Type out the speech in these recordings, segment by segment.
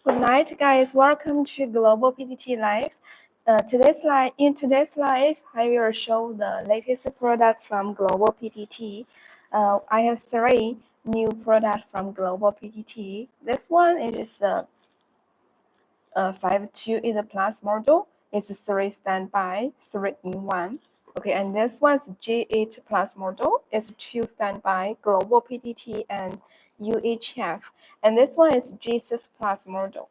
Good night, guys. Welcome to Global PTT Live. In today's live, I will show the latest product from Global PTT. I have 3 new products from Global PTT. This one it is the 5.2 is a plus model. It's 3 standby, 3 in 1. Okay, and this one's G8 plus model. It's 2 standby, Global PTT and UHF. And this one is G6 plus model.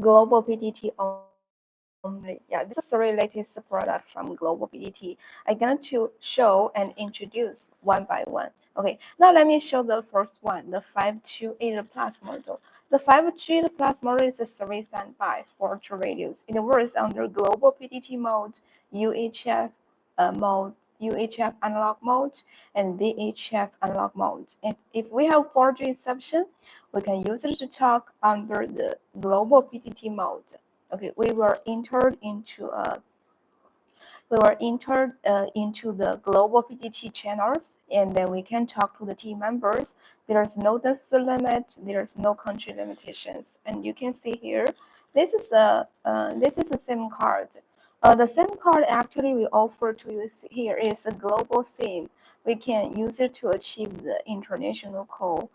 Global PTT only. Yeah, this is the latest product from Global PTT. I'm going to show and introduce one by one. Okay, now let me show the first one, the 528 plus model. The 528 plus model is a 3 standby 4G radios. It works under Global PTT mode, UHF mode, UHF analog mode, and VHF analog mode. And if we have 4G exception, we can use it to talk under the Global PTT mode. Okay, we were entered into the Global PTT channels, and then we can talk to the team members. There's no distance limit, there's no country limitations, and you can see here. This is a SIM card. The SIM card actually we offer to you here is a global SIM. We can use it to achieve the international call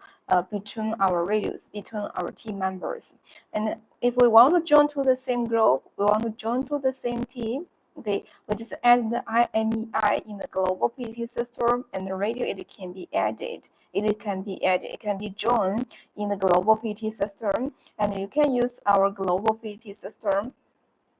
between our radios, between our team members. And if we want to join to the same group, we want to join to the same team, okay, we just add the IMEI in the Global PTT system, and the radio it can be added. It can be joined in the Global PTT system, and you can use our Global PTT system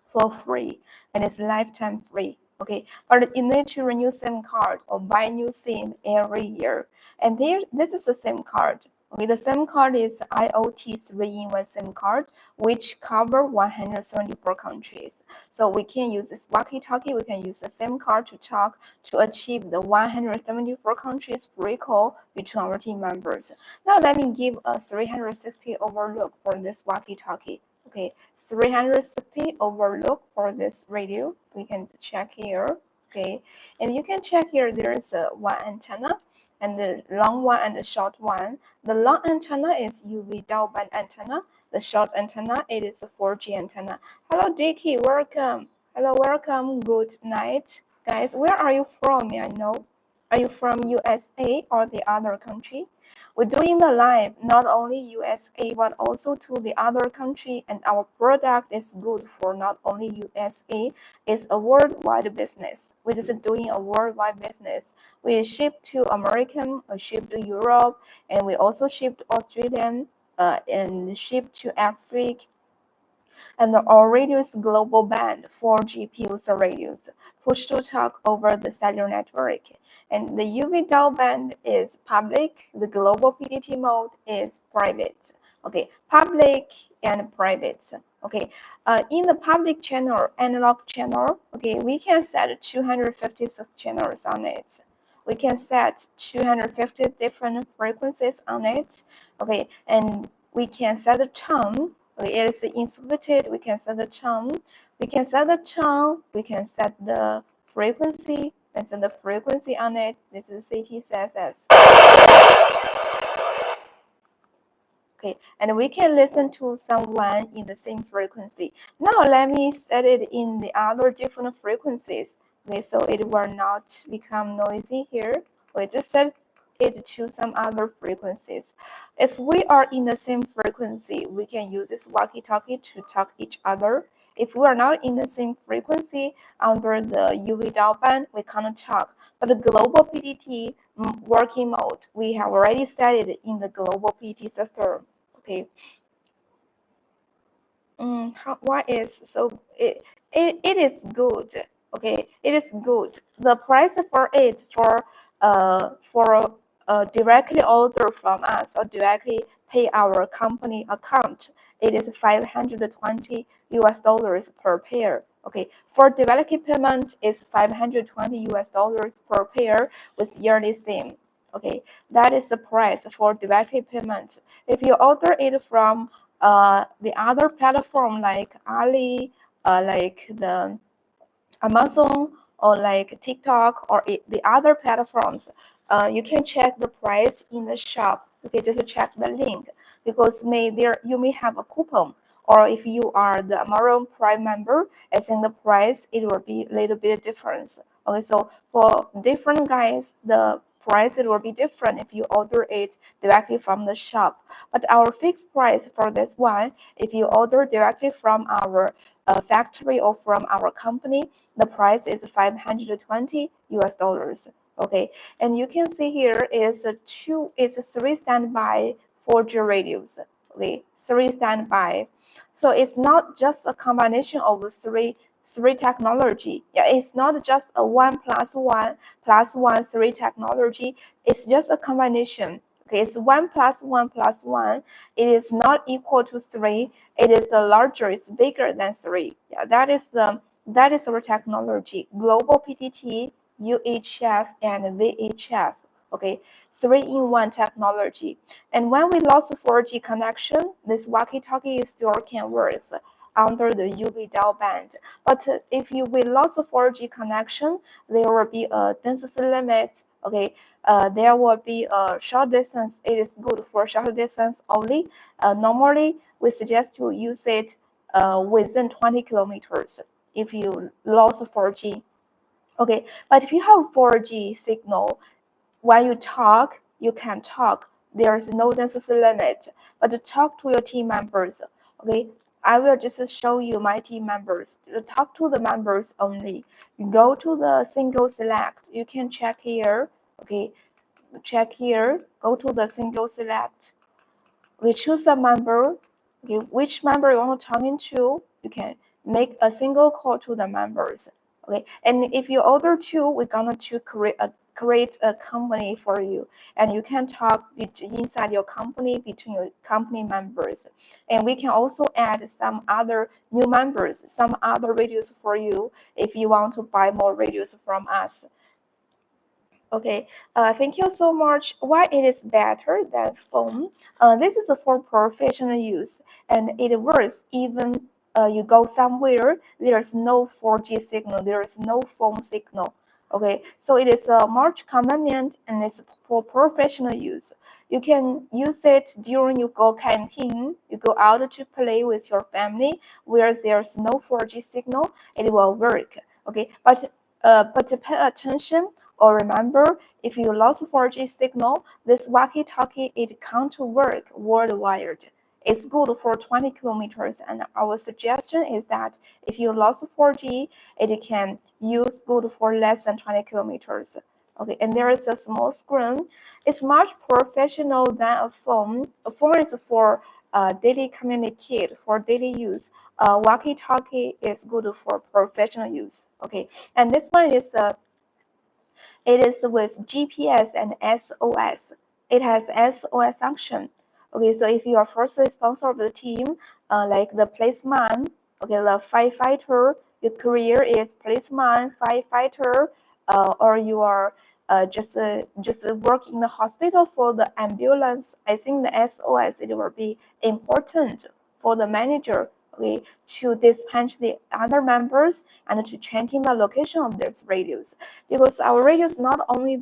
for free, and it's lifetime free. Okay, but you need to renew SIM card or buy new SIM every year. And this is the SIM card. Okay, the SIM card is IoT 3-in-1 SIM card, which cover 174 countries. So we can use this walkie-talkie. We can use the SIM card to talk to achieve the 174 countries free call between our team members. Now let me give a 360 overlook for this walkie-talkie. Okay, 360 overlook for this radio. We can check here. Okay, and you can check here. There is a one antenna, and the long one and the short one. The long antenna is UV dual band antenna. The short antenna it is a 4G antenna. Hello, Dicky. Welcome. Hello, welcome. Good night, guys. Where are you from? May I know? Are you from USA or the other country? We're doing the live not only USA but also to the other country, and our product is good for not only USA. It's a worldwide business. We're just doing a worldwide business. We ship to American, we ship to Europe, and we also ship to Australian, and ship to Africa. And our radio is global band 4G pulsar radios, push to talk over the cellular network. And the UV dual band is public. The Global PTT mode is private. Okay, public and private. Okay, in the public channel, analog channel, okay, we can set 256 channels on it. We can set 250 different frequencies on it. Okay, and we can set the tone. Okay, it is inserted. We can set the tone. We can set the tone. We can set the frequency. And set the frequency on it. This is CTCSS. Okay, and we can listen to someone in the same frequency. Now let me set it in the other different frequencies. Okay, so it will not become noisy here. We just set it to some other frequencies. If we are in the same frequency, we can use this walkie-talkie to talk each other. If we are not in the same frequency under the UV dual band, we cannot talk. But the Global PTT working mode, we have already set it in the Global PTT system. Okay. Why is so? It is good. Okay, it is good. The price for it for directly order from us or directly pay our company account, it is $520 per pair. Okay, for directly payment is $520 per pair with yearly SIM. Okay, that is the price for directly payment. If you order it from the other platform like Ali, like the Amazon, or like TikTok, or the other platforms, you can check the price in the shop. Okay, just check the link because you may have a coupon, or if you are the Amazon Prime member, I think the price it will be a little bit different. Okay, so for different guys, the price it will be different if you order it directly from the shop. But our fixed price for this one, if you order directly from our factory or from our company, the price is $520. Okay, and you can see here is three standby 4G radios. Okay, three standby. So it's not just a combination of three technology. Yeah, it's not just a 1+1+1 three technology. It's just a combination. Okay, it's 1+1+1. It is not equal to 3. It is the larger. It's bigger than 3. Yeah, that is our technology. Global-ptt, UHF, and VHF. Okay, 3-in-1 technology. And when we lost 4G connection, this walkie-talkie still can work under the UV dial band. But if we lost 4G connection, there will be a density limit. Okay, there will be a short distance. It is good for short distance only. Normally, we suggest to use it within 20 kilometers if you lost 4G. Okay, but if you have 4G signal, when you talk, you can talk. There's no density limit, but talk to your team members. Okay, I will just show you my team members. Talk to the members only. Go to the single select. You can check here. Okay, check here. Go to the single select. We choose a member. Okay, which member you want to talk into, you can make a single call to the members. Okay, and if you order two, we're gonna to create a company for you, and you can talk inside your company between your company members, and we can also add some other new members, some other radios for you if you want to buy more radios from us. Okay, thank you so much. Why it is better than phone? This is for professional use, and it works even you go somewhere. There's no 4G signal. There is no phone signal. Okay, so it is much convenient and it's for professional use. You can use it during you go camping. You go out to play with your family where there's no 4G signal. It will work. Okay, but pay attention or remember, if you lost 4G signal, this walkie-talkie it can't work worldwide. It's good for 20 kilometers, and our suggestion is that if you lost 4G, it can use good for less than 20 kilometers. Okay, and there is a small screen. It's much professional than a phone. A phone is for daily communicate, for daily use. Walkie-talkie is good for professional use. Okay, and this one is it is with GPS and SOS. It has SOS function. Okay, so if you are first responder of the team, like the policeman, okay, the firefighter, your career is policeman, firefighter, or you are just work in the hospital for the ambulance. I think the SOS it will be important for the manager. Okay, to dispatch the other members and to checking the location of these radios, because our radio is not only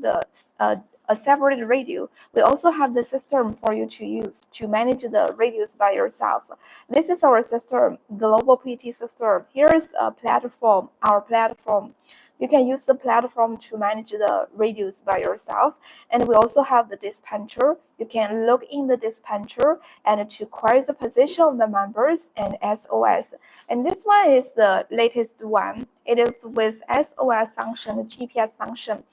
a separate radio, we also have the system for you to use to manage the radios by yourself. This is our system, global-ptt system. Here is a platform, our platform. You can use the platform to manage the radios by yourself. And we also have the dispatcher. You can look in the dispatcher and to query the position of the members and SOS. And this one is the latest one. It is with SOS function, GPS function.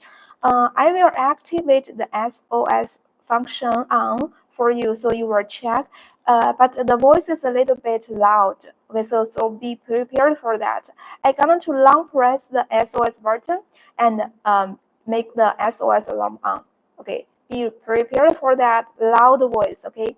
I will activate the SOS function on for you, so you will check. But the voice is a little bit loud. Okay, so be prepared for that. I'm going to long press the SOS button and make the SOS alarm on. Okay, be prepared for that loud voice. Okay.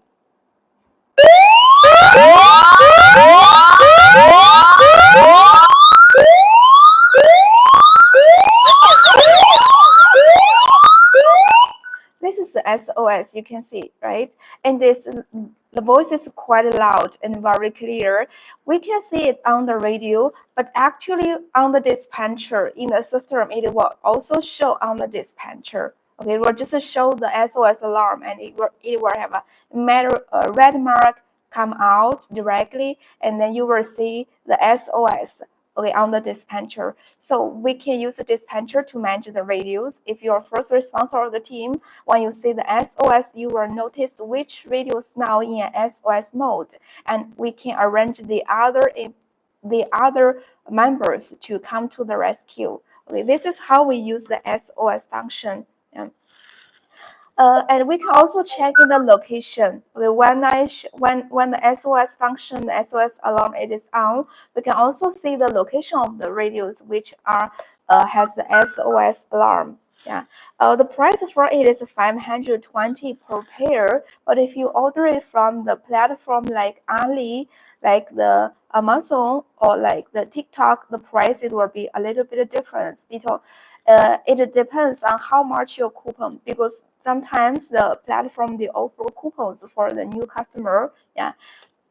This is the SOS, you can see, right? And the voice is quite loud and very clear. We can see it on the radio, but actually on the dispatcher in the system, it will also show on the dispatcher. Okay, it will just show the SOS alarm, and it will have a red mark come out directly, and then you will see the SOS, okay, on the dispatcher. So we can use the dispatcher to manage the radios. If you're first responder of the team, when you see the SOS, you will notice which radio is now in an SOS mode, and we can arrange the other members to come to the rescue. Okay, this is how we use the SOS function. Yeah. And we can also check in the location. Okay, when the SOS function, the SOS alarm it is on, we can also see the location of the radios which are has the SOS alarm. Yeah, the price for it is 520 per pair. But if you order it from the platform like Ali, like the Amazon or like the TikTok, the price it will be a little bit different because it depends on how much your coupon, because sometimes the platform they offer coupons for the new customer. Yeah,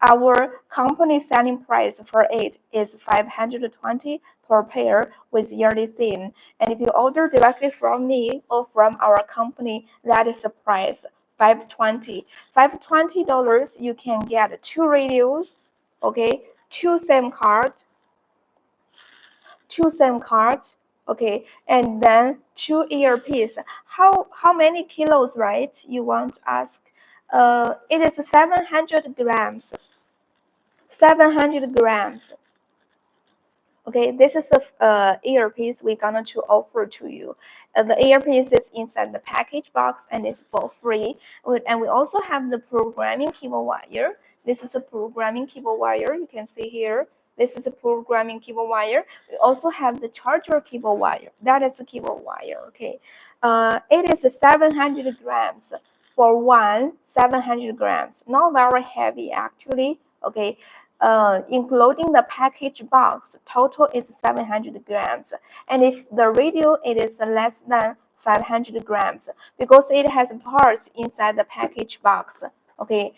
our company selling price for it is 520 per pair with yearly theme. And if you order directly from me or from our company, that is the price, $520. $520 you can get 2 radios, okay, 2 SIM cards, okay, and then 2 earpiece. How many kilos, right? You want to ask? It is 700 grams. 700 grams. Okay, this is the earpiece we're gonna to offer to you. The earpiece is inside the package box and it's for free. And we also have the programming keyboard wire. This is a programming keyboard wire. You can see here. This is a programming keyboard wire. We also have the charger keyboard wire. That is the keyboard wire. Okay, it is 700 grams for one. 700 grams. Not very heavy actually. Okay, including the package box, total is 700 grams. And if the radio, it is less than 500 grams because it has parts inside the package box. Okay,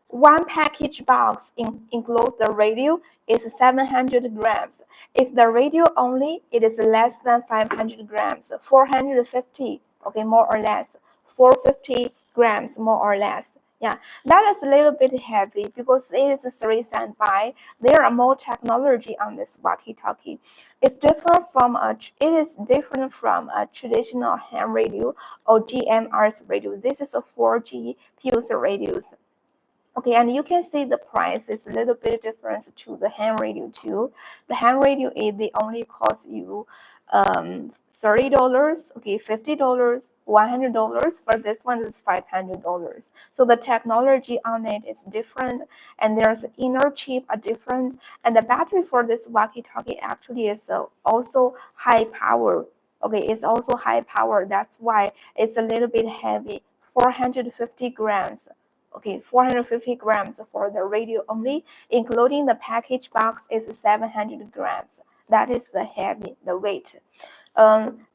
one package box includes the radio is 700 grams. If the radio only, it is less than 500 grams, 450, okay, more or less, 450 grams, more or less. Yeah, that is a little bit heavy because it is a 3 standby. There are more technology on this walkie-talkie. It is different from a traditional ham radio or GMRS radio. This is a 4G pulse radios. Okay, and you can see the price is a little bit different to the ham radio too. The ham radio is the only cost you $30, okay, $50, $100, but this one is $500. So the technology on it is different, and there's inner chip are different, and the battery for this walkie-talkie actually is also high power. Okay, it's also high power. That's why it's a little bit heavy, 450 grams. Okay, 450 grams for the radio only, including the package box is 700 grams. That is the weight.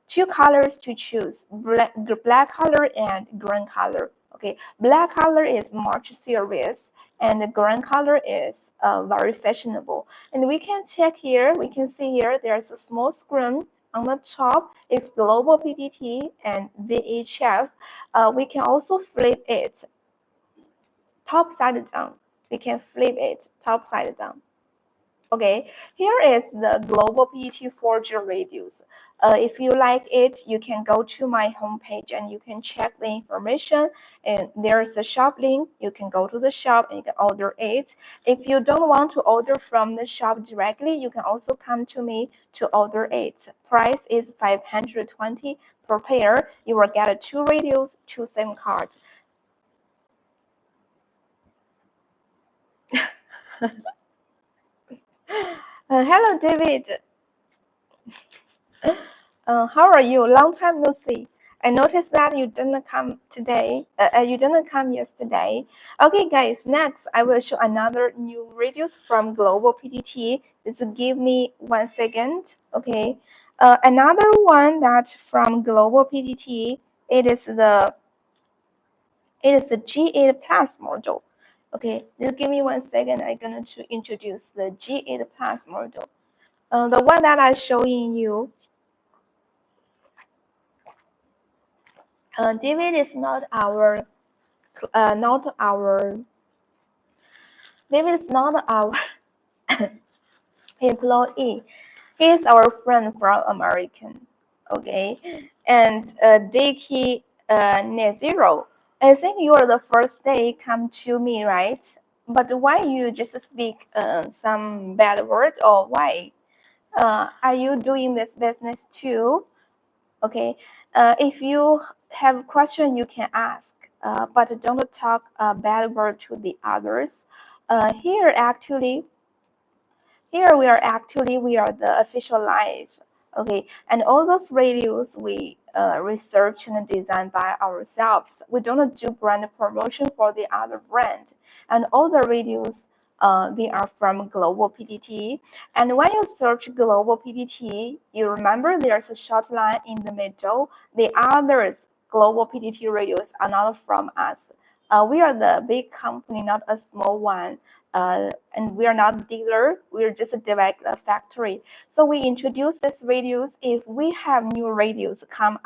Two colors to choose, black color and green color. Okay, black color is much serious, and the green color is very fashionable. And we can check here, we can see here, there's a small screen on the top. It's global-ptt and VHF. We can also flip it top side down. We can flip it top side down. Okay, here is the global-ptt 4G radios. If you like it, you can go to my homepage and you can check the information. And there's a shop link. You can go to the shop and you can order it. If you don't want to order from the shop directly, you can also come to me to order it. Price is 520 per pair. You will get 2 radios, 2 SIM cards. Hello, David. How are you? Long time no see. I noticed that you didn't come today. You didn't come yesterday. Okay, guys. Next, I will show another new radios from global-ptt. Just give me 1 second. Okay. Another one that from global-ptt. It is the G8 Plus model. Okay, just give me 1 second. I'm going to introduce the G8 Plus model. The one that I'm showing you. David is not our David is not our employee. He is our friend from American. Okay, and Dicky Nezero. I think you are the first day come to me, right? But why you just speak some bad word, or why? Are you doing this business too? Okay, if you have a question, you can ask, but don't talk bad word to the others. Here we are the official live. Okay, and all those radios we research and design by ourselves. We don't do brand promotion for the other brand. And all the radios they are from global-ptt. And when you search global-ptt, you remember there's a short line in the middle. The others global-ptt radios are not from us. We are the big company, not a small one. And we are not dealer, we're just a direct factory. So we introduce these radios. If we have new radios come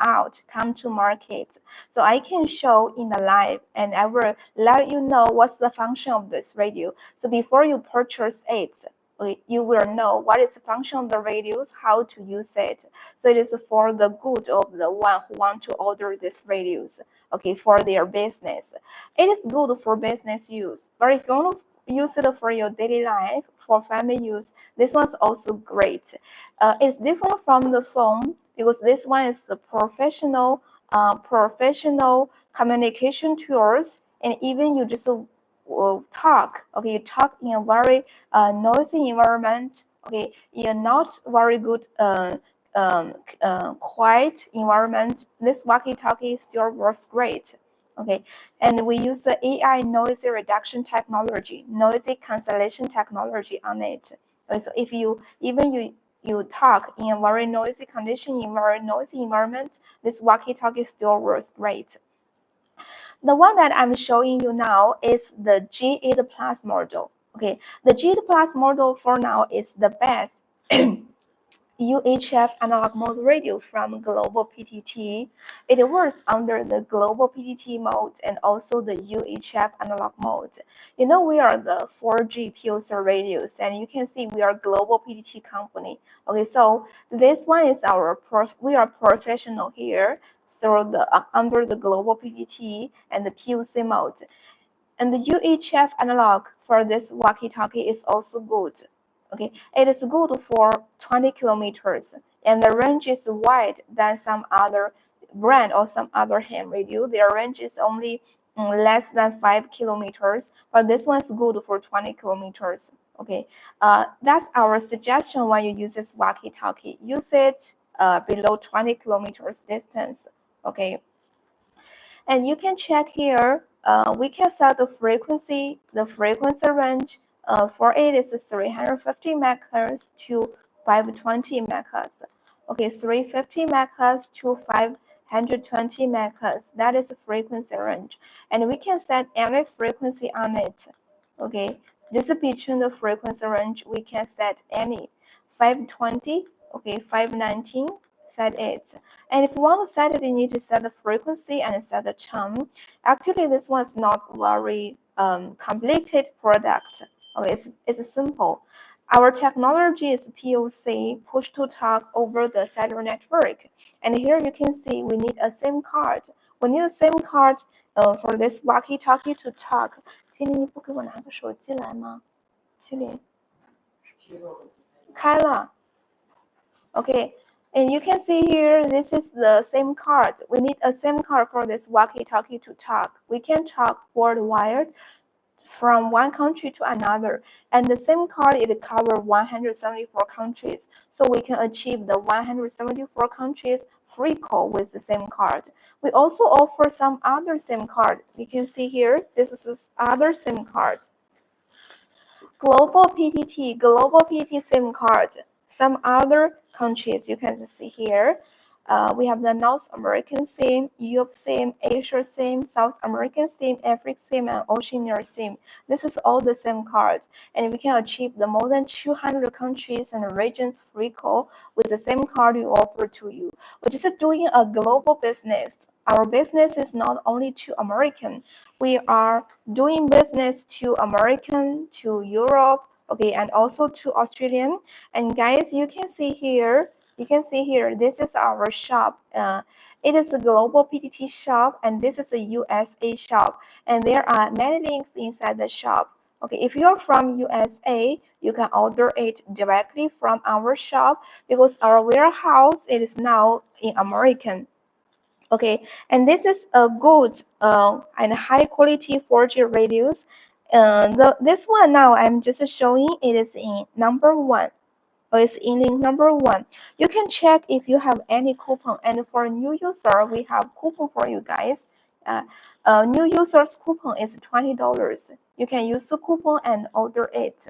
to market, so I can show in the live, and I will let you know what's the function of this radio. So before you purchase it, you will know what is the function of the radios, how to use it. So it is for the good of the one who want to order these radios, okay, for their business. It is good for business use, but if you want to use it for your daily life, for family use, this one's also great. It's different from the phone because this one is the professional communication tools, and even you just talk. Okay, you talk in a very noisy environment. Okay, you're not very good quiet environment. This walkie-talkie still works great. Okay, and we use the AI noise reduction technology, noisy cancellation technology on it. Okay, so if you talk in a very noisy condition, in very noisy environment, this walkie-talkie still works great. The one that I'm showing you now is the G8 Plus model. Okay, the G8 Plus model for now is the best UHF analog mode radio from global-ptt. It works under the global-ptt mode and also the UHF analog mode. You know, we are the 4G pulsar radios, and you can see we are global-ptt company. Okay, so this one is we are professional here. So under the global-ptt and the PUC mode. And the UHF analog for this walkie-talkie is also good. Okay, it is good for 20 kilometers, and the range is wide than some other brand or some other ham radio. Their range is only less than 5 kilometers, but this one's good for 20 kilometers. Okay, that's our suggestion when you use this walkie-talkie. Use it below 20 kilometers distance. Okay. And you can check here, we can set the frequency range for it is 350 megahertz to 520 megahertz. Okay, 350 megahertz to 520 megahertz. That is the frequency range. And we can set any frequency on it. Okay, this is between the frequency range, we can set any 520, okay, 519, set it. And if you want to set it, you need to set the frequency and set the channel. Actually, this one's not very complicated product. Okay, it's simple. Our technology is POC, push to talk over the cellular network. And here you can see we need a SIM card. We need a SIM card for this walkie-talkie to talk. 经理，你不给我拿个手机来吗？经理，开了。Okay, and you can see here, this is the SIM card. We need a SIM card for this walkie-talkie to talk. We can talk worldwide from one country to another. And the SIM card, it covers 174 countries. So we can achieve the 174 countries free call with the SIM card. We also offer some other SIM card. You can see here, this is this other SIM card. global-ptt SIM card. Some other countries you can see here. We have the North American SIM, Europe SIM, Asia SIM, South American SIM, Africa SIM, and Oceania SIM. This is all the SIM card, and we can achieve the more than 200 countries and regions free call with the SIM card we offer to you. We're just doing a global business. our business is not only to American. We are doing business to American, to Europe, okay, and also to Australian. And guys, you can see here, this is our shop. It is a global PTT shop, and this is a USA shop. And there are many links inside the shop. Okay, if you're from USA, you can order it directly from our shop because our warehouse it is now in American. Okay, and this is a good and high quality 4G radios. This one now I'm just showing it is in number 1. Is in link number 1. You can check if you have any coupon, and for new user we have coupon for you guys. New users coupon is $20. You can use the coupon and order it.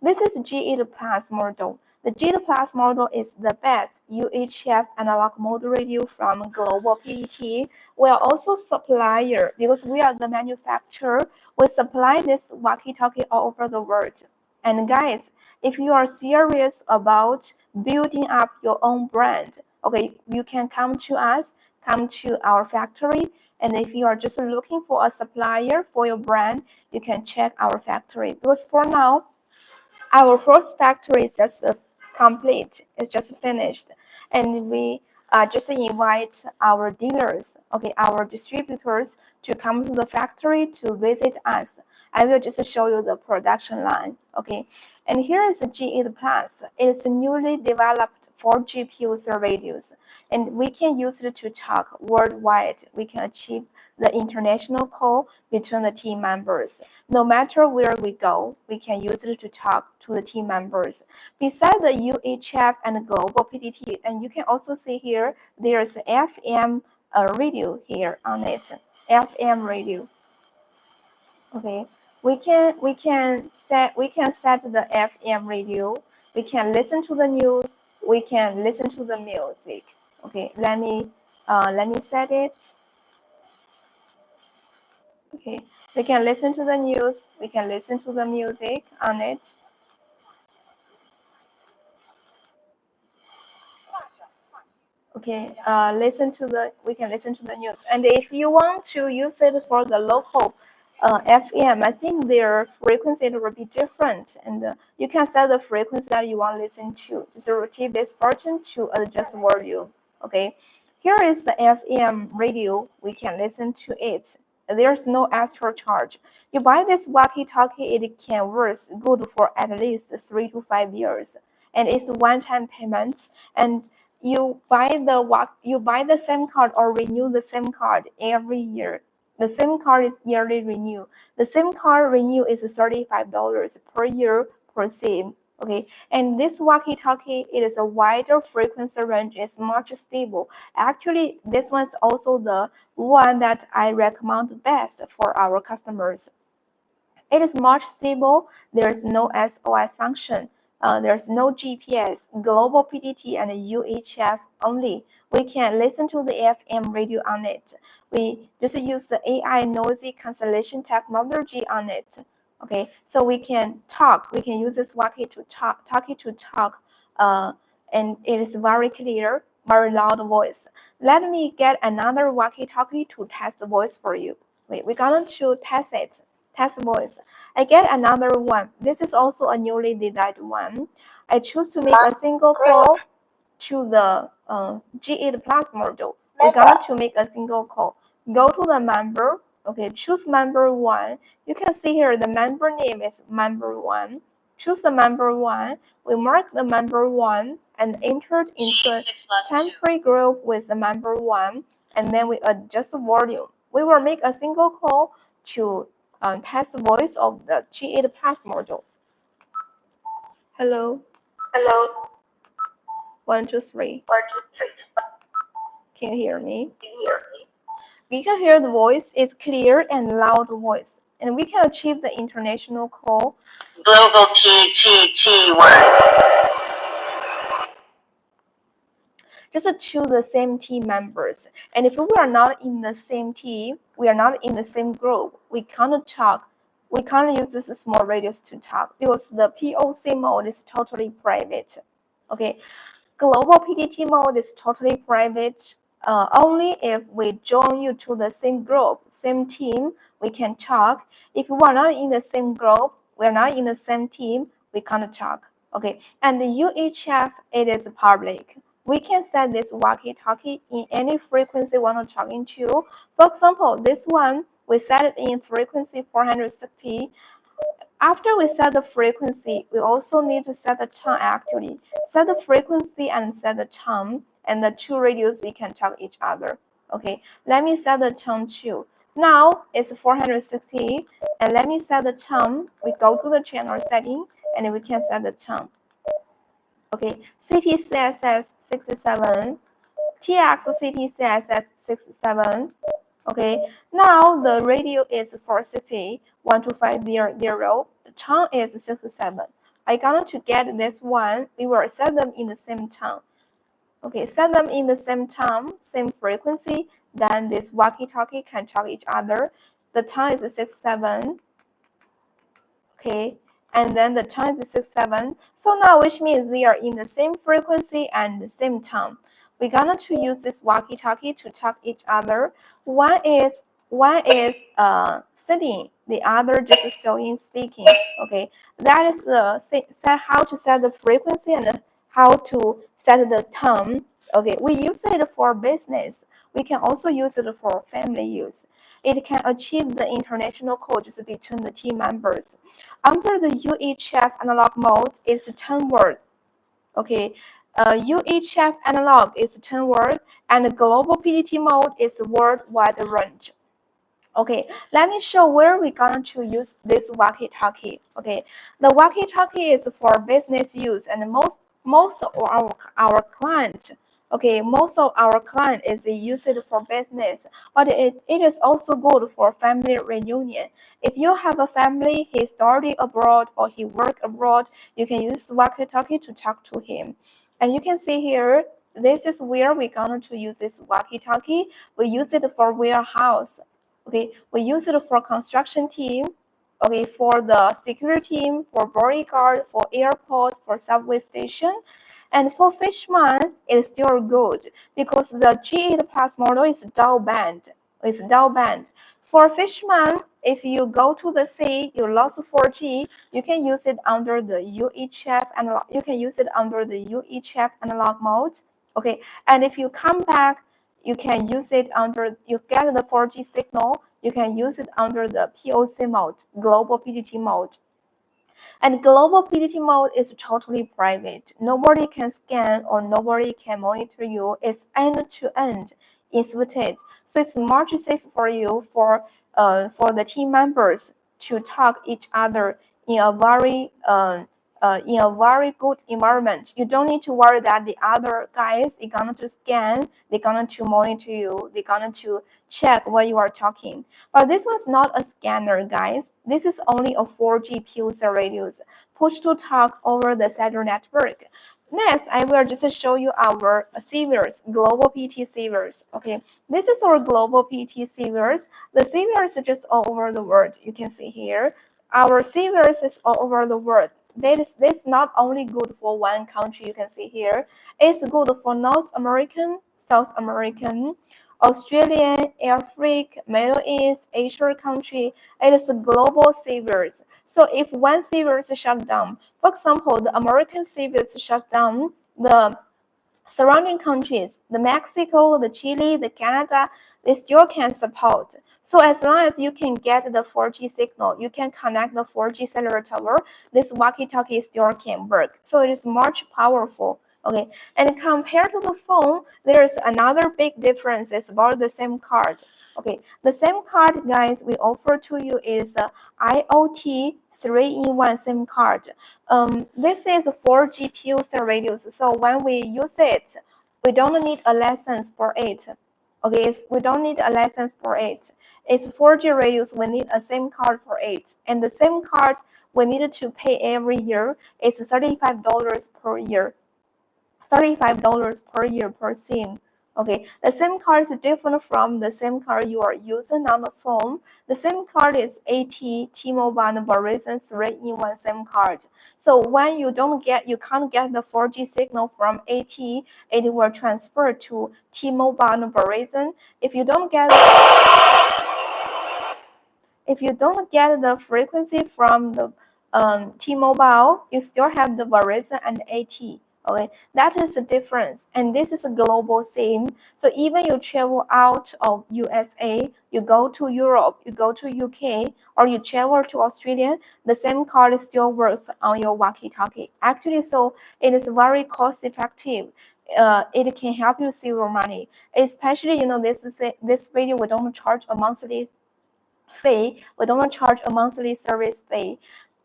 This is G8 Plus model. The G8 Plus model is the best UHF analog mode radio from global-ptt. We are also supplier because we are the manufacturer. We supply this walkie-talkie all over the world. And guys, if you are serious about building up your own brand, okay, you can come to us, come to our factory. And if you are just looking for a supplier for your brand, you can check our factory. Because for now, our first factory is just complete. It's just finished. And we just invite our dealers, okay, our distributors to come to the factory to visit us. I will just show you the production line, okay. And here is a G8 Plus. It's a newly developed 4G pulsar radios, and we can use it to talk worldwide. We can achieve the international call between the team members. No matter where we go, we can use it to talk to the team members. Besides the UHF and global-ptt, and you can also see here, there's FM radio here on it, FM radio. Okay, we can set the FM radio. We can listen to the news. We can listen to the music. Okay, let me set it. Okay, we can listen to the news. We can listen to the music on it. Okay, we can listen to the news. And if you want to use it for the local FM, I think their frequency will be different, and you can set the frequency that you want to listen to. Just rotate this button to adjust volume. Okay, here is the FM radio. We can listen to it. There's no extra charge. You buy this walkie-talkie, it can work good for at least 3 to 5 years, and it's one-time payment. And you buy the SIM card or renew the SIM card every year. The SIM card is yearly renew. The SIM card renew is $35 per year per SIM. Okay, and this walkie-talkie, it is a wider frequency range, is much stable. Actually, this one's also the one that I recommend best for our customers. It is much stable. There's no SOS function. There's no GPS, global-ptt, and UHF only. We can listen to the FM radio on it. We just use the AI noisy cancellation technology on it. Okay, so we can talk. We can use this walkie to talk, and it is very clear, very loud voice. Let me get another walkie-talkie to test the voice for you. Wait, we're going to test it. Test voice. I get another one. This is also a newly designed one. I choose to make a single call to the G8 Plus model. We're going to make a single call. Go to the member. Okay, choose member 1. You can see here the member name is member 1. Choose the member 1. We mark the member 1 and enter it into a temporary group with the member 1, and then we adjust the volume. We will make a single call to test the voice of the G8 Plus model. Hello. Hello. 1, 2, 3. 1, 2, 3. Can you hear me? We can hear the voice is clear and loud voice, and we can achieve the international call. Global-ptt 1. Just to the same team members. And if we are not in the same team, we are not in the same group, we can't talk. We can't use this small radios to talk because the POC mode is totally private. Okay, global-ptt mode is totally private. only if we join you to the same group, same team, we can talk. If we are not in the same group, we're not in the same team, we can't talk. Okay, and the UHF, it is public. We can set this walkie-talkie in any frequency we want to talk into. For example, this one, we set it in frequency 460. After we set the frequency, we also need to set the time actually. Set the frequency and set the time, and the two radios they can talk each other. Okay, let me set the time too. Now it's 460, and let me set the time. We go to the channel setting, and we can set the time. Okay, CTCSS 67, TX CTCSS 67. Okay, now the radio is 460, 12500. The time is 67. I got to get this one. We will set them in the same time. Okay, set them in the same time, same frequency. Then this walkie-talkie can talk each other. The time is 67. Okay, and then the time is 67. So now, which means they are in the same frequency and the same time. We're gonna to use this walkie-talkie to talk each other. One is sitting, the other just showing speaking. Okay, that is how to set the frequency and how to set the time. Okay, we use it for business. We can also use it for family use. It can achieve the international codes between the team members. Under the UHF analog mode, it's 10 word. Okay, UHF analog is 10 word, and the global PTT mode is worldwide range. Okay, let me show where we're going to use this walkie-talkie. Okay, the walkie-talkie is for business use, and most of our clients. Okay, most of our client is use it for business, but it is also good for family reunion. If you have a family, he study abroad or he work abroad, you can use walkie-talkie to talk to him. And you can see here, this is where we're going to use this walkie-talkie. We use it for warehouse. Okay, we use it for construction team. Okay, for the security team, for bodyguard, for airport, for subway station. And for Fishman, it's still good because the G8 Plus model is dual band. It's dual band. For Fishman, if you go to the sea, you lost 4G, you can use it under the UHF analog. You can use it under the UHF analog mode. Okay, and if you come back, you can use it under. You get the 4G signal. You can use it under the POC mode, global PTT mode. And global PTT mode is totally private. Nobody can scan or nobody can monitor you. It's end-to-end encrypted. So it's much safer for you for the team members to talk each other in a very good environment. You don't need to worry that the other guys are gonna to scan, they're gonna to monitor you, they're gonna to check what you are talking. But this one's not a scanner, guys. This is only a 4G pulsar radios, push to talk over the cellular network. Next, I will just show you our receivers, global-ptt receivers. Okay, this is our global-ptt receivers. The receivers are just all over the world. You can see here, our receivers is all over the world. This is not only good for one country. You can see here, it's good for North American, South American, Australian, Africa, Middle East, Asia country. It is global servers. So if one server is shut down, for example, the American servers shut down, the surrounding countries, the Mexico, the Chile, the Canada, they still can support. So as long as you can get the 4G signal, you can connect the 4G cellular tower, this walkie-talkie still can work. So it is much powerful. Okay, and compared to the phone, there is another big difference. It's about the SIM card. Okay, the SIM card, guys, we offer to you is a IoT 3-in-1 SIM card. This is 4G pulsar radios. So when we use it, we don't need a license for it. Okay, we don't need a license for it. It's 4G radios. We need a SIM card for it, and the SIM card we need to pay every year. It's $35 per year. $35 per year per SIM. Okay, the SIM card is different from the SIM card you are using on the phone. The SIM card is AT, T-Mobile, and Verizon 3-in-1 SIM card. So when you can't get the 4G signal from AT, it will transfer to T-Mobile and Verizon. If you don't get the frequency from the T-Mobile, you still have the Verizon and AT. Okay, that is the difference, and this is a global SIM. So even you travel out of USA, you go to Europe, you go to UK, or you travel to Australia, the SIM card still works on your walkie-talkie. Actually, so it is very cost-effective. It can help you save your money, especially this video we don't charge a monthly fee. We don't charge a monthly service fee.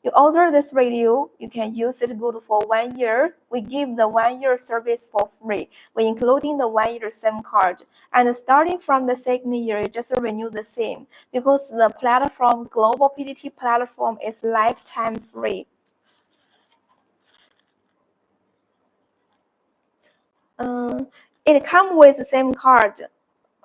You order this radio, you can use it good for 1 year. We give the 1 year service for free. We including the 1 year SIM card. And starting from the second year, you just renew the SIM because the platform, Global PTT platform, is lifetime free. It comes with the SIM card.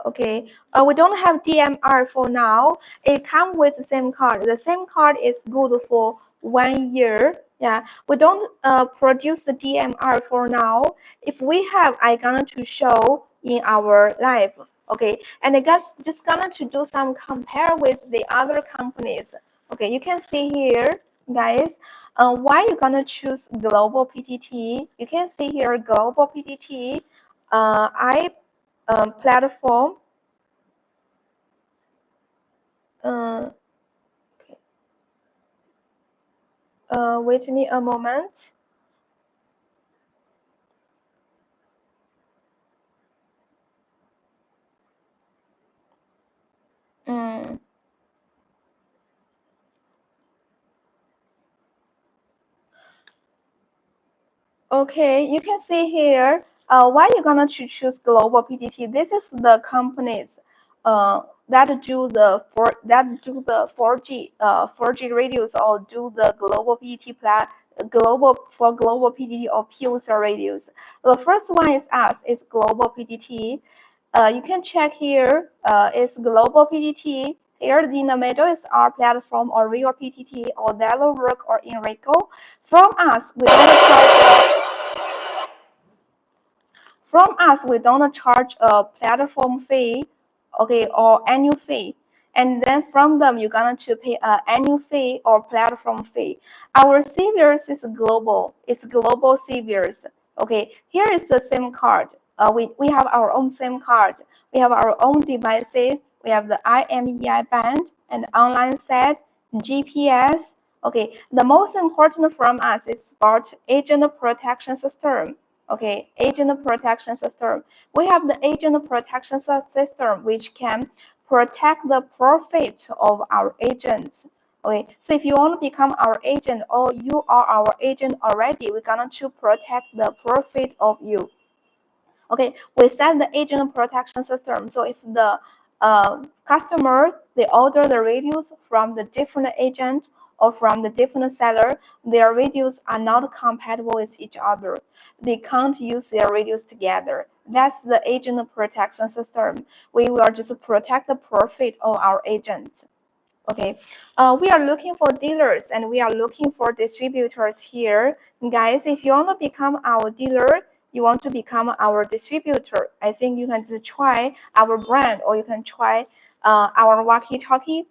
Okay, we don't have DMR for now. It comes with the same card. The same card is good for 1 year. Yeah, we don't produce the DMR for now. If we have, I gonna to show in our live. Okay, and I just gonna to do some compare with the other companies. Okay, you can see here, guys. Why you gonna choose Global PTT? You can see here Global PTT. I platform. Okay. Wait me a moment. Mm. Okay, you can see here. Why you gonna choose Global PTT? This is the companies that do the 4G radios or do the Global PTT Global PTT or Pulsar radios. The first one is us. It's Global PTT. You can check here. It's Global PTT. Here in the middle is our platform or real PTT or Delaware or Enrico. From us, we don't charge. From us, we don't charge a platform fee, okay, or annual fee. And then from them, you're gonna to pay an annual fee or platform fee. Our CVers is global. It's global CVers. Okay, here is the SIM card. We have our own SIM card. We have our own devices. We have the IMEI band and online set, GPS. Okay, the most important from us is about agent protection system. Okay, agent protection system. We have the agent protection system which can protect the profit of our agents. Okay, so if you want to become our agent or you are our agent already, we're gonna to protect the profit of you. Okay, we set the agent protection system. So if the customer they order the radios from the different agent or from the different seller, their radios are not compatible with each other. They can't use their radios together. That's the agent protection system. We will just protect the profit of our agents. Okay, we are looking for dealers and we are looking for distributors here. Guys, if you want to become our dealer, you want to become our distributor, I think you can just try our brand or you can try our walkie-talkie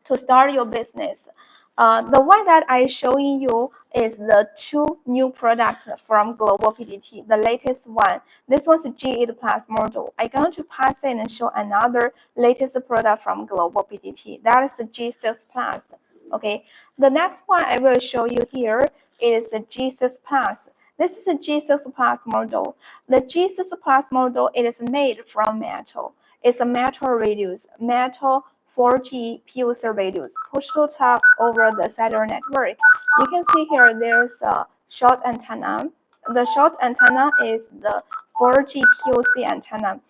to start your business. The one that I'm showing you is the two new products from Global PTT, the latest one. This was G8 Plus model. I'm going to pass in and show another latest product from Global PTT. That is the G6 Plus. Okay, the next one I will show you here is the G6 Plus. This is a G6 Plus model. The G6 Plus model, it is made from metal. It's a metal radius, metal 4G Pulsar radios, push to talk over the cellular network. You can see here there's a short antenna. The short antenna is the 4G POC antenna.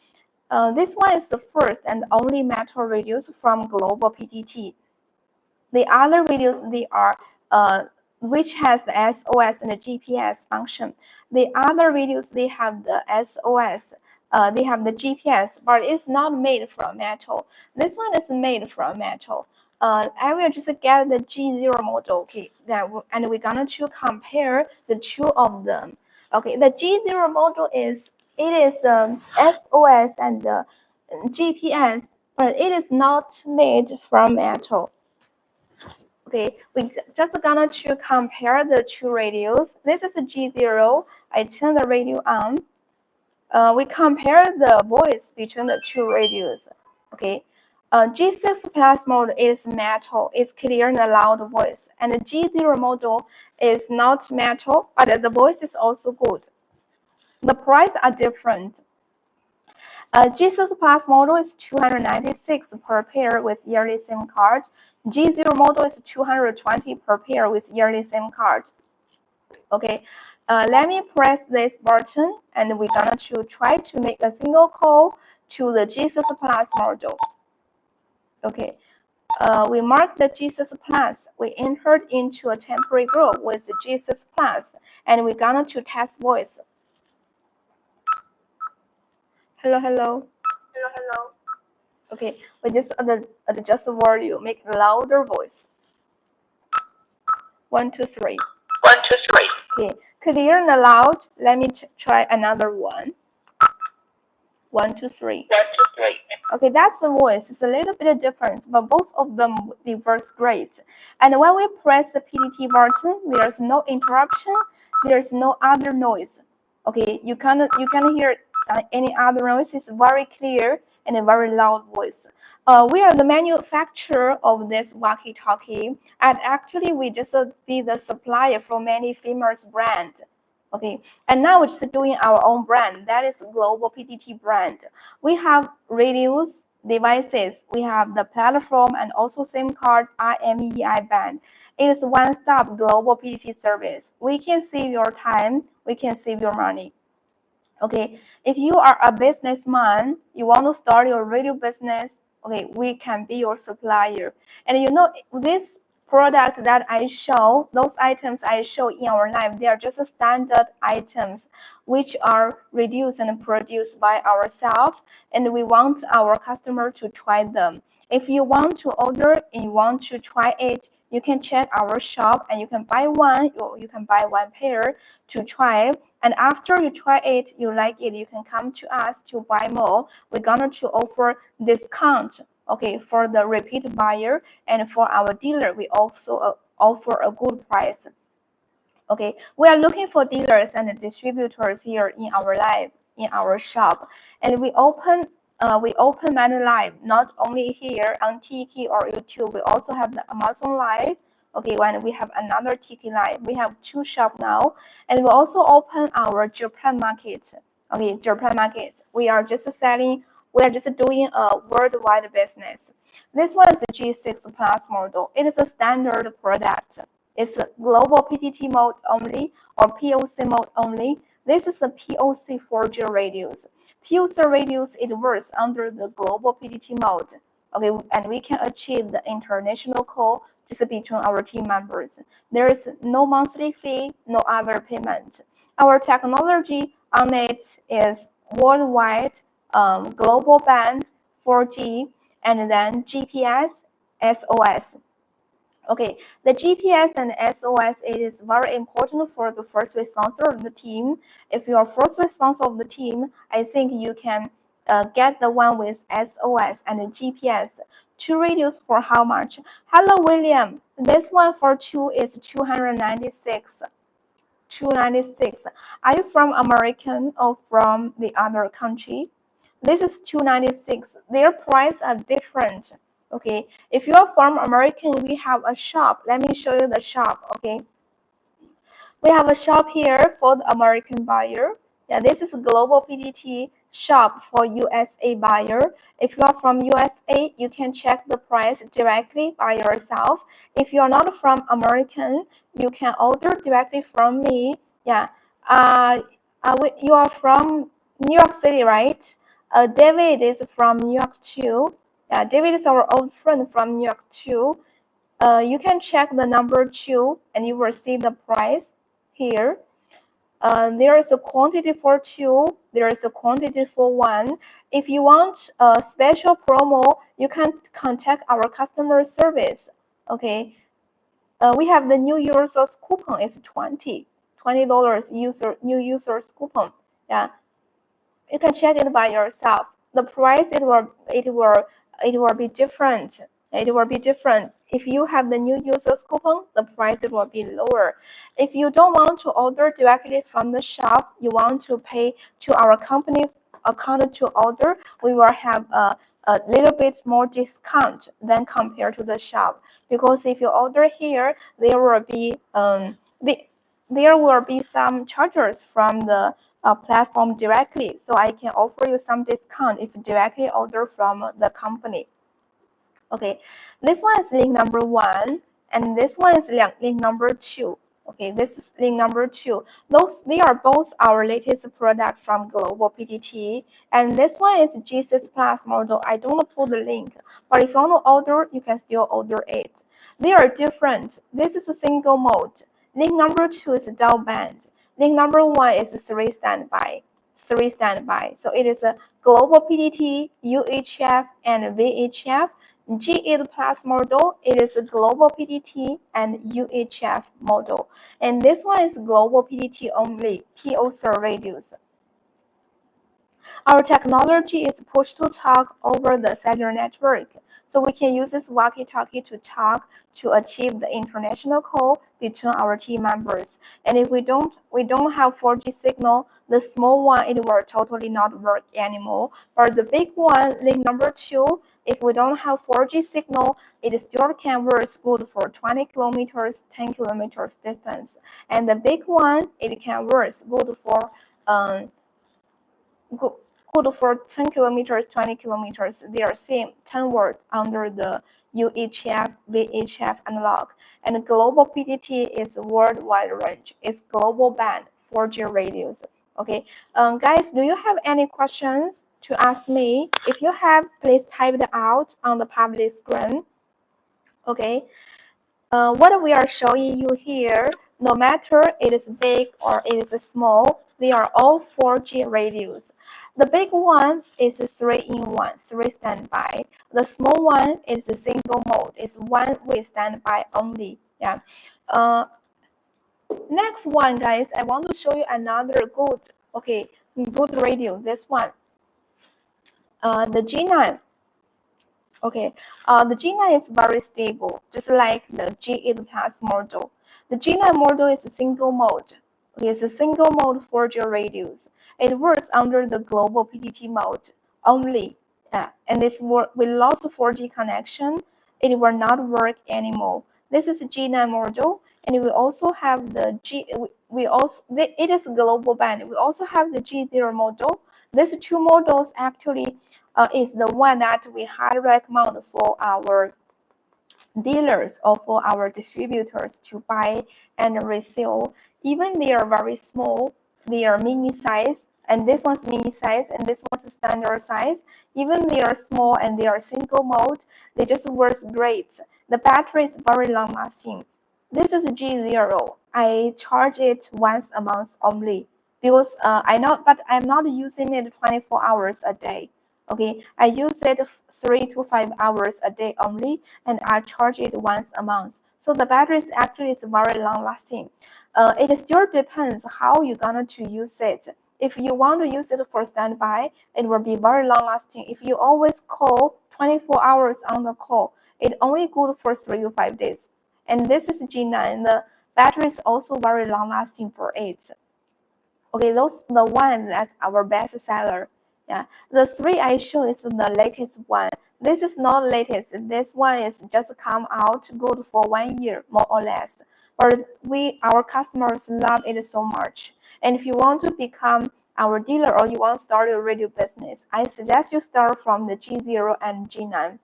This one is the first and only metal radios from Global PTT. The other radios, they are which has the SOS and the GPS function. The other radios, they have the SOS they have the GPS, but it's not made from metal. This one is made from metal. I will just get the G0 model, okay, and we're gonna to compare the two of them. Okay, the G0 model is SOS and the GPS, but it is not made from metal. Okay, we just gonna to compare the two radios. This is a G0. I turn the radio on. We compare the voice between the two radios. Okay, G6 Plus model is metal, it's clear and loud voice, and the G0 model is not metal, but the voice is also good. The price are different. G6 Plus model is $296 per pair with yearly SIM card. G0 model is $220 per pair with yearly SIM card. Okay, let me press this button and we're gonna try to make a single call to the G6 Plus model. Okay, we mark the G6 Plus. We entered into a temporary group with the G6 Plus, and we're gonna test voice. Hello, hello. Hello, hello. Okay, we just adjust the volume, make a louder voice. 1, 2, 3. 1, 2, 3. Okay, clear and loud. Let me try another one. 1, 2, 3. 1, 2, 3. Okay, that's the voice. It's a little bit different, but both of them works great. And when we press the PTT button, there's no interruption. There's no other noise. Okay, you can hear any other noise. It's very clear and a very loud voice. We are the manufacturer of this walkie-talkie, and actually we just be the supplier for many famous brands. Okay, and now we're just doing our own brand. That is global-ptt brand. We have radios, devices, we have the platform, and also SIM card IMEI band. It is one-stop global-ptt service. We can save your time, we can save your money. Okay, if you are a businessman, you want to start your radio business, okay, we can be your supplier. And you know, this product that I show, those items I show in our live, they are just standard items which are reduced and produced by ourselves, and we want our customer to try them. If you want to order and you want to try it, you can check our shop and you can buy one, or you can buy one pair to try. And after you try it, you like it, you can come to us to buy more. We're gonna to offer discount, okay, for the repeat buyer, and for our dealer, we also offer a good price. Okay, we are looking for dealers and distributors here in our live, in our shop, and we open many live, not only here on Tiki or YouTube. We also have the Amazon live. Okay, when we have another Tiki live, we have 2 shops now, and we also open our Japan market. Okay, Japan market. We are just doing a worldwide business. This one is the G6 Plus model. It is a standard product. It's a global PTT mode only or POC mode only. This is the POC 4G radios. POC radios, it works under the global PTT mode. Okay, and we can achieve the international call just between our team members. There is no monthly fee, no other payment. Our technology on it is worldwide, global band, 4G, and then GPS, SOS. Okay, the GPS and SOS, it is very important for the first responder of the team. If you are first responder of the team, I think you can get the one with SOS and GPS. 2 radios for how much? Hello, William. This one for 2 is 296. 296. Are you from American or from the other country? This is 296. Their price are different. Okay, if you are from American, we have a shop. Let me show you the shop. Okay, we have a shop here for the American buyer. Yeah, this is a global PTT shop for USA buyer. If you are from USA, you can check the price directly by yourself. If you are not from American, you can order directly from me. Yeah, you are from New York City, right? David is from New York too. Yeah, David is our old friend from New York too. You can check the number 2 and you will see the price here. There is a quantity for 2. There is a quantity for one. If you want a special promo, you can contact our customer service. Okay, we have the new users coupon is $20 new users coupon. Yeah, you can check it by yourself. The price it will be different. It will be different. If you have the new users coupon, the price it will be lower. If you don't want to order directly from the shop, you want to pay to our company account to order, we will have a little bit more discount than compared to the shop. Because if you order here, there will be some charges from the platform directly, so I can offer you some discount if you directly order from the company. Okay, this one is link number 1, and this one is link number 2. Okay, this is link number 2. They are both our latest product from global-ptt, and this one is G6 Plus model. I don't put the link, but if you want to order, you can still order it. They are different. This is a single mode. Link number 2 is dual band. Link number 1 is 3 standby. So it is a global-ptt, UHF, and VHF. G8 Plus model, it is a global-ptt and UHF model. And this one is global-ptt only, PO radius. Our technology is push-to-talk over the cellular network, so we can use this walkie-talkie to talk to achieve the international call between our team members. And if we don't have 4G signal, the small one it will totally not work anymore. But the big one, link number 2, if we don't have 4G signal, it still can work good for 20 kilometers, 10 kilometers distance. And the big one, it can work good for good for 10 kilometers, 20 kilometers. They are same 10 words under the UHF, VHF analog. And global-ptt is worldwide range. It's global band, 4G radius. Okay, guys, do you have any questions to ask me? If you have, please type it out on the public screen. Okay. What we are showing you here, no matter it is big or it is small, they are all 4G radios. The big one is a 3-in-1, 3 standby. The small one is a single mode, it's 1 with standby only. Yeah. Next one, guys, I want to show you another good radio. This one, the G9. Okay, the G9 is very stable, just like the G8 Plus model. The G9 model is a single mode. Okay, it's a single mode 4G radios. It works under the global-ptt mode only. And if we lost the 4G connection, it will not work anymore. This is a G9 model, and we also have the it is global band. We also have the G0 model. These two models actually is the one that we highly recommend for our dealers or for our distributors to buy and resell. Even they are very small, they are mini size, and this one's mini size and this one's standard size. Even they are small and they are single mode, they just work great. The battery is very long lasting. This is G0. I charge it once a month only because I'm not using it 24 hours a day. Okay, I use it 3 to 5 hours a day only, and I charge it once a month. So the battery is actually very long lasting. It still depends how you're gonna to use it. If you want to use it for standby, it will be very long lasting. If you always call 24 hours on the call, it only good for 3 to 5 days. And this is G9. The battery is also very long lasting for it. Okay, those the one that's our best seller. Yeah, the 3 I show is the latest one. This is not latest. This one is just come out good for 1 year, more or less. But our customers love it so much. And if you want to become our dealer or you want to start a radio business, I suggest you start from the G0 and G9.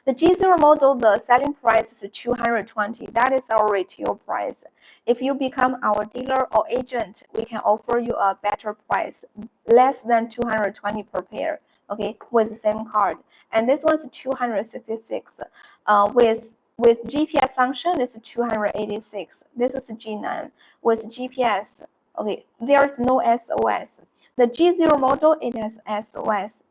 The G0 model, the selling price is $220. That is our retail price. If you become our dealer or agent, we can offer you a better price, less than $220 per pair, okay, with the same card. And this one's $266. With GPS function, it's $286. This is G9 with GPS. Okay, there's no SOS. The G0 model, it has SOS.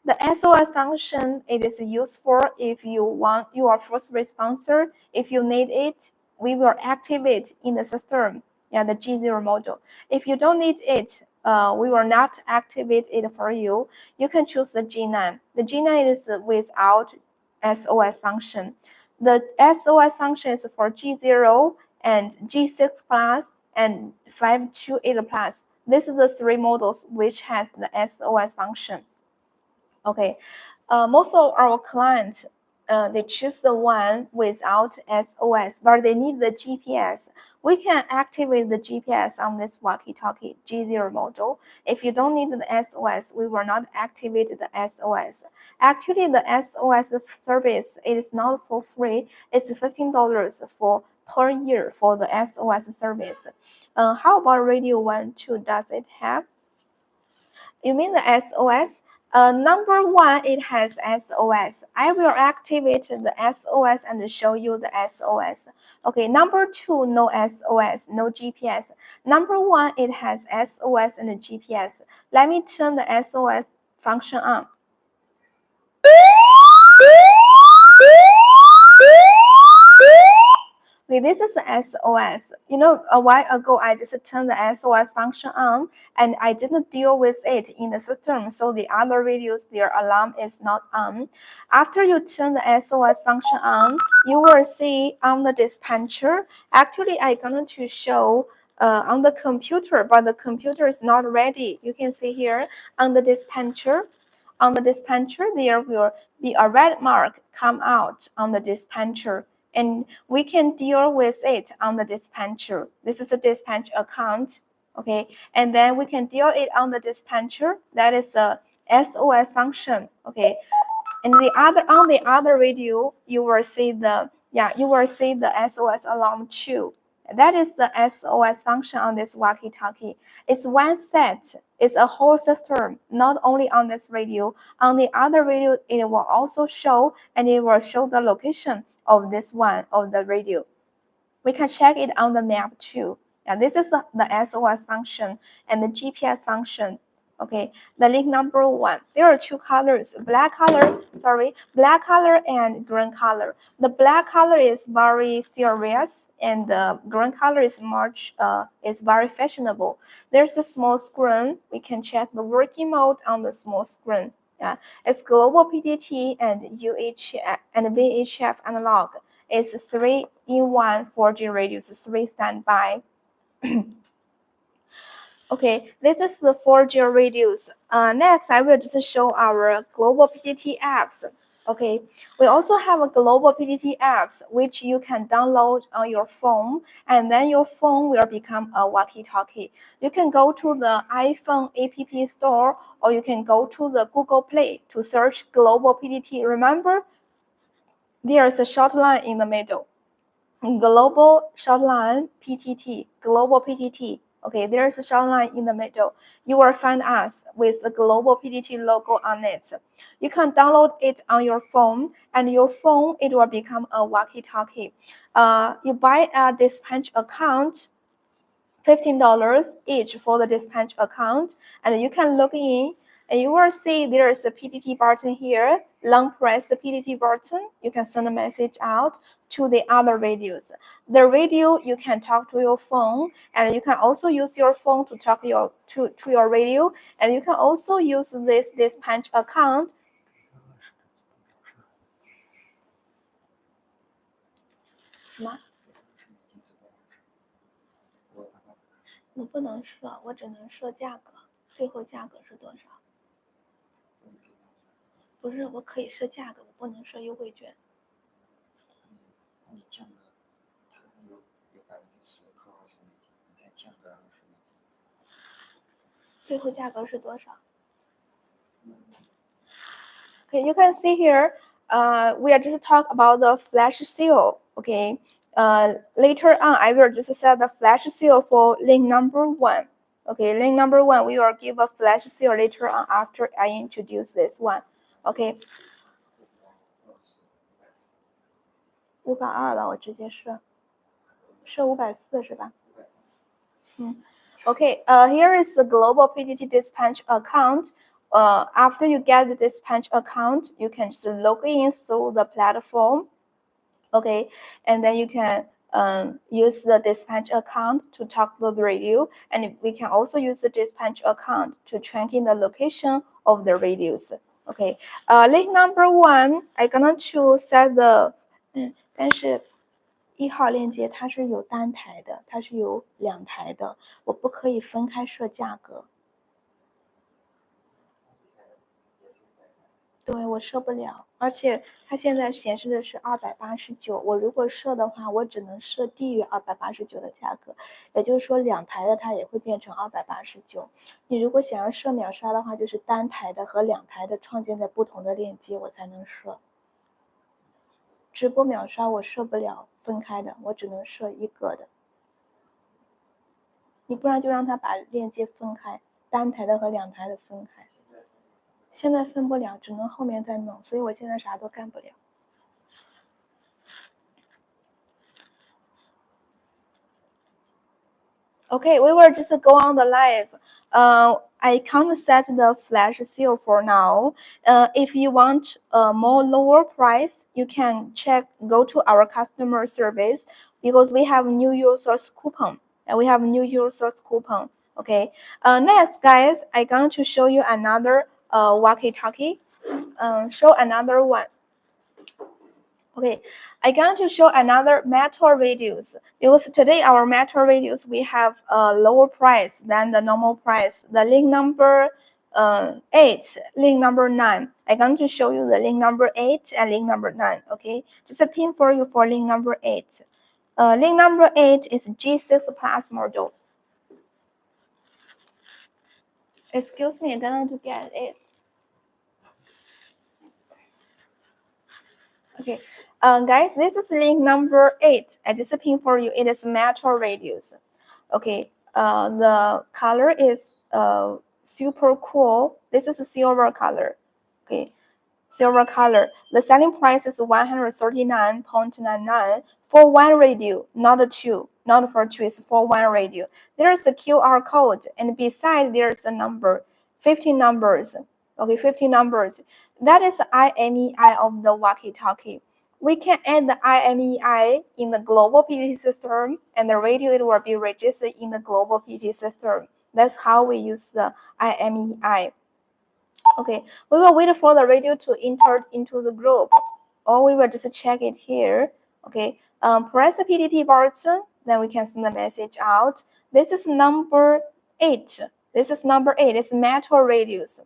The SOS function, it is useful if you want your first responder. If you need it, we will activate in the system. Yeah, the G0 model. If you don't need it, we will not activate it for you. You can choose the G9. The G9 is without SOS function. The SOS function is for G0 and G6 plus and 528 plus. This is the three models which has the SOS function. Okay, most of our clients, they choose the one without SOS, but they need the GPS. We can activate the GPS on this walkie-talkie G0 model. If you don't need the SOS, we will not activate the SOS. Actually, the SOS service, it is not for free. It's $15 per year for the SOS service. How about radio 1, 2? Does it have? You mean the SOS? Number 1, it has SOS. I will activate the SOS and show you the SOS. Okay, number 2, no SOS, no GPS. Number 1, it has SOS and GPS. Let me turn the SOS function on. Okay, this is the SOS. You know, a while ago, I just turned the SOS function on, and I didn't deal with it in the system, so the other radios, their alarm is not on. After you turn the SOS function on, you will see on the dispatcher. Actually, I'm going to show on the computer, but the computer is not ready. You can see here on the dispatcher. On the dispatcher, there will be a red mark come out on the dispatcher, and we can deal with it on the dispatcher. This is a dispatch account, okay? And then we can deal it on the dispatcher. That is a SOS function, okay? And on the other radio, you will see the SOS alarm too. That is the SOS function on this walkie-talkie. It's one set. It's a whole system, not only on this radio. On the other radio, it will also show, and it will show the location of this one of the radio. We can check it on the map too. Yeah, this is the SOS function and the GPS function. Okay, the link number 1. There are two colors, black color and green color. The black color is very serious, and the green color is very fashionable. There's a small screen. We can check the working mode on the small screen. Yeah, it's global-ptt and UHF and VHF analog. It's 3-in-1 4G radios, 3 standby. Okay, this is the 4G radios. Next, I will just show our global-ptt apps. Okay, we also have a global-ptt apps which you can download on your phone, and then your phone will become a walkie-talkie. You can go to the iPhone app store, or you can go to the Google Play to search global-ptt. Remember, there's a short line in the middle. Global short line PTT, global-ptt. Okay, there's a short line in the middle. You will find us with the global-ptt logo on it. You can download it on your phone, and your phone, it will become a walkie-talkie. You buy a dispatch account, $15 each for the dispatch account, and you can log in, and you will see there is a PTT button here. Long press the PTT button, you can send a message out to the other radios. The radio, you can talk to your phone, and you can also use your phone to talk to your radio, and you can also use this dispatch account. 什么？我不能设，我只能设价格，最后价格是多少？不是，我可以设价格，我不能设优惠券。你降个，它有10%扣20美金，你再降个20美金。最后价格是多少？Okay, you can see here. We are just talk about the flash sale. Okay. Later on, I will just set the flash sale for link number 1. Okay, link number 1, we will give a flash sale later on after I introduce this one. Okay. 520吧，我直接设540是吧？ Okay, here is the global PTT dispatch account. After you get the dispatch account, you can just log in through the platform. Okay, and then you can use the dispatch account to talk to the radio, and we can also use the dispatch account to track in the location of the radios. Okay, link number 1, I'm gonna to set the，但是1号链接它是有单台的，它是有2台的，我不可以分开设价格。对，我设不了，而且它现在显示的是289，我如果设的话，我只能设低于289的价格，也就是说2台的它也会变成289。你如果想要设秒杀的话，就是单台的和2台的创建在不同的链接，我才能设。直播秒杀我设不了分开的，我只能设一个的。你不然就让他把链接分开，单台的和2台的分开。现在分不了，只能后面再弄，所以我现在啥都干不了。Okay, we will just go on the live. I can't set the flash sale for now. If you want a more lower price, you can go to our customer service because we have new users coupon. We have new users coupon. Okay. Next, guys, I'm going to show you another walkie-talkie. Show another one. Okay, I'm going to show another metal radios because today our metal radios we have a lower price than the normal price. The link number 8, link number 9. I'm going to show you the link number 8 and link number 9. Okay, just a pin for you for link number 8. Link number 8 is G6 Plus model. Excuse me, I'm going to get it. Okay, guys, this is link number 8. I just pin for you. It is metal radius. Okay, the color is super cool. This is a silver color. Okay, silver color. The selling price is 139.99 for one radio, not two, not for two. It's for one radio. There is a QR code, and beside there is a number, 15 numbers. Okay, 15 numbers. That is the IMEI of the walkie-talkie. We can add the IMEI in the global-ptt system, and the radio it will be registered in the global-ptt system. That's how we use the IMEI. Okay, we will wait for the radio to enter into the group, or we will just check it here. Okay, press the PTT button, then we can send the message out. This is number 8. This is number 8. It's metal radios.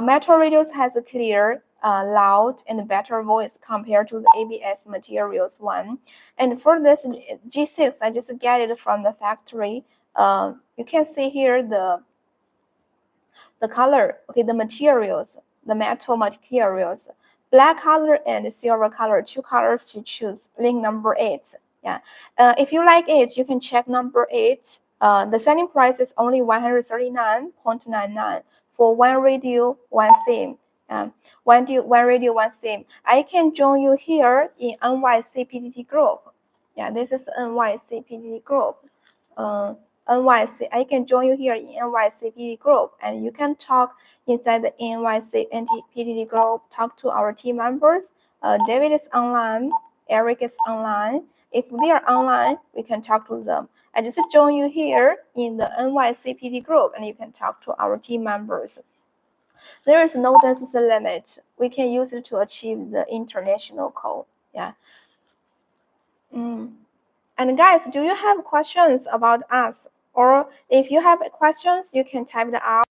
Metal radios has a clear, loud, and better voice compared to the ABS materials one. And for this G6, I just get it from the factory. You can see here the color, okay, the materials, the metal materials, black color and silver color, 2 colors to choose. Link number 8. Yeah. If you like it, you can check number 8. The selling price is only 139.99 for one radio, one SIM. One radio, one SIM. I can join you here in NYC PTT group. Yeah, this is the NYC PTT group. NYC, I can join you here in NYC PTT group, and you can talk inside the NYC PTT group. Talk to our team members. David is online. Eric is online. If they are online, we can talk to them. I just join you here in the NYC PTT group, and you can talk to our team members. There is no density limit. We can use it to achieve the international call. Yeah. And guys, do you have questions about us? Or if you have questions, you can type it out.